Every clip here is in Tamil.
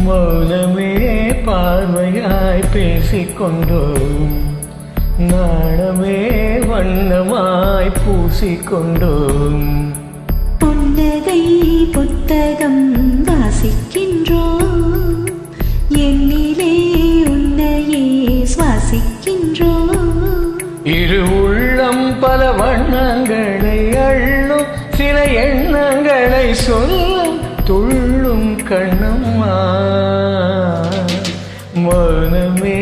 மௌனமே பார்வையாய் பேசிக்கொண்டோம், நாணமே வண்ணமாய் பூசிக்கொண்டோம். புன்னகை புத்தகம் வாசிக்கின்றோம், என்னிலே உன்னையே சுவாசிக்கின்றோம். இரு உள்ளம் பல வண்ணங்களை அள்ளும், சில எண்ணங்களை சொல்லும் துள்ளும் கண்ணம்மா. மௌனமே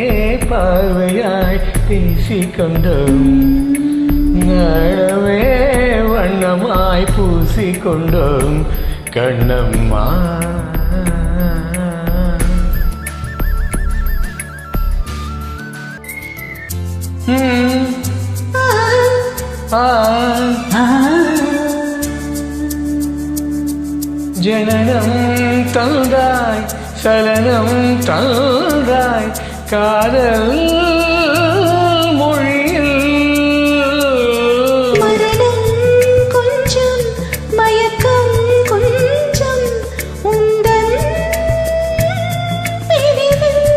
பார்வையாய் பேசிக்கொண்டோம், நாணமே வண்ணமாய் பூசிக்கொண்டோம் கண்ணம்மா. ஜனனம் தந்தாய், சலனம் தந்தாய், காதல் மொழியில் மரணம் கொஞ்சம், மயக்கம் கொஞ்சம், உந்தன் பிரிவில்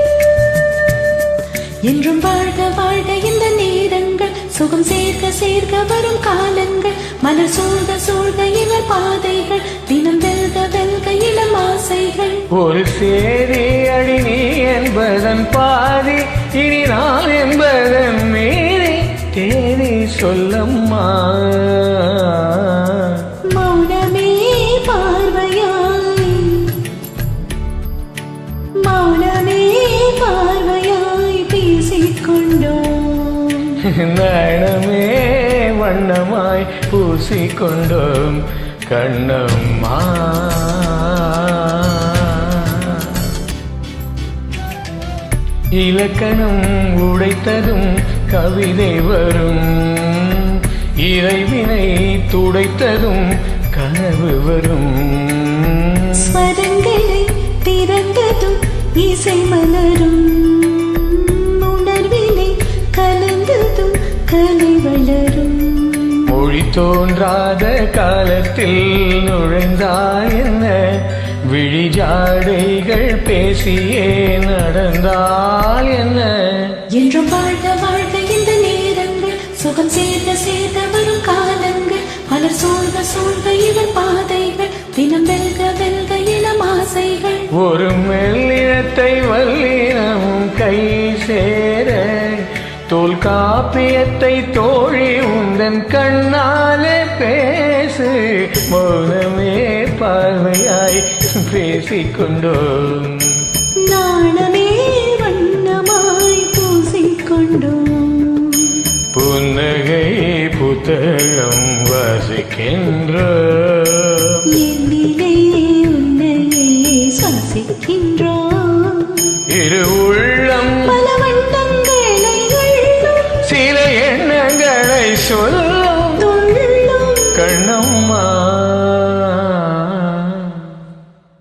என்றும் வாழ்க வாழ்க இந்த நேரங்கள், சுகம் சேர்க்க சேர்க்க வரும் காலங்கள், மலர் சூழ்க சூழ்க இவர் பாதைகள், தினம் வெல்க வெல்க இளம் ஆசைகள். ஒரு சேரி அடி நீ என்பதன் பாதி, இனி நான் என்பதன் மீறி தேடி சொல்லம்மா. மௌனமே பார்வையாய், மௌனமே பார்வையாய் பேசிக்கொண்டோம், நாணமே வண்ணமாய் பூசிக்கொண்டோம் கண்ணம்மா. இலக்கணம் உடைத்ததும் கவிதை வரும், இறைவினை துடைத்ததும் கனவு வரும். ஸ்வரங்களை திறந்ததும் இசை மலரும், உணர்வினை கலந்ததும் கலை வளரும். மொழி தோன்றாத காலத்தில் நுழைந்தாய் என்ன, விழிஜாடைகள் பேசியே நடந்தால் என்ன. என்றும் வாழ்க வாழ்க இந்த நேரங்கள், சுகம் சேர்க்க சேர்க்க வரும் காலங்கள், மலர் சூழ்க சூழ்க இவர் பாதைகள், தினம் வெல்க வெல்க இளம் ஆசைகள். ஒரு மெல்லினத்தை வல்லினமும் கை சேர, தொல்காப்பியத்தை தோழி உந்தன் கண்ணாலே பேசு. மௌனமே பார்வையாய் பேசிக்கொண்டோம், நாணமே வண்ணமாய் பூசிக்கொண்டோம். புன்னகை புத்தகம் வாசிக்கின்றோம், என்னிலே உன்னையே சுவாசிக்கின்றோம். இரு உள்ளம் பல வண்ணங்களை அள்ளும், சில எண்ணங்களை சொல்லும் துள்ளும் கண்ணம்மா.